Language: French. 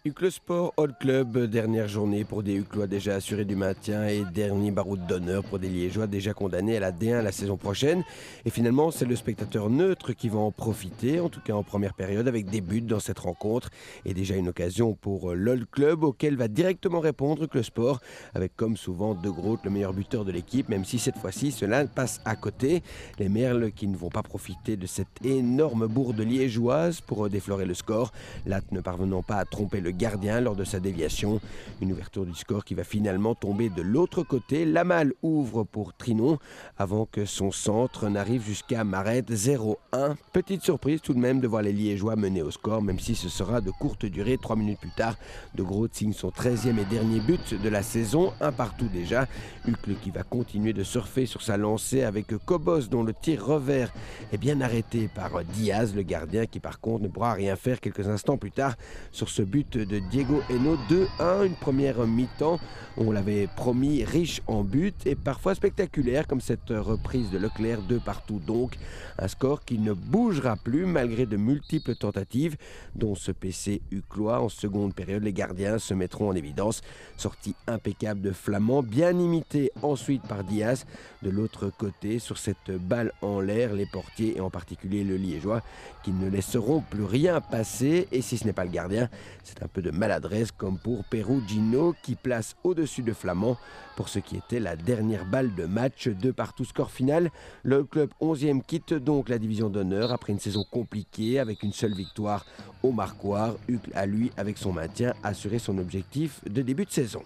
Hucles Sport Hall Club, dernière journée pour des Huclois déjà assurés du maintien et dernier baroud d'honneur pour des Liégeois déjà condamnés à la D1 la saison prochaine. Et finalement, c'est le spectateur neutre qui va en profiter, en tout cas en première période, avec des buts dans cette rencontre. Et déjà une occasion pour l'Hall Club auquel va directement répondre Hucles Sport, avec comme souvent De Groot, le meilleur buteur de l'équipe, même si cette fois-ci cela passe à côté. Les Merles qui ne vont pas profiter de cette énorme bourde liégeoise pour déflorer le score. Latte ne parvenant pas à tromper le gardien lors de sa déviation. Une ouverture du score qui va finalement tomber de l'autre côté. Lamal ouvre pour Trinon avant que son centre n'arrive jusqu'à Marette 0-1. Petite surprise tout de même de voir les Liégeois mener au score, même si ce sera de courte durée. 3 minutes plus tard, De Groot signe son 13e et dernier but de la saison, un partout déjà. Hucle qui va continuer de surfer sur sa lancée avec Cobos dont le tir revers est bien arrêté par Diaz, le gardien qui par contre ne pourra rien faire quelques instants plus tard sur ce but de Diego Eno. 2-1, une première mi-temps, on l'avait promis, riche en buts et parfois spectaculaire comme cette reprise de Leclerc, 2 partout donc. Un score qui ne bougera plus malgré de multiples tentatives dont ce PC Huclois. En seconde période, les gardiens se mettront en évidence. Sortie impeccable de Flamand, bien imité ensuite par Diaz. De l'autre côté, sur cette balle en l'air, les portiers et en particulier le Liégeois qui ne laisseront plus rien passer. Et si ce n'est pas le gardien, c'est un peu de maladresse comme pour Perugino qui place au-dessus de Flamand pour ce qui était la dernière balle de match. 2 partout, score final. Le club 11e quitte donc la division d'honneur après une saison compliquée avec une seule victoire au Marquoir. Hucle a lui, avec son maintien, assuré son objectif de début de saison.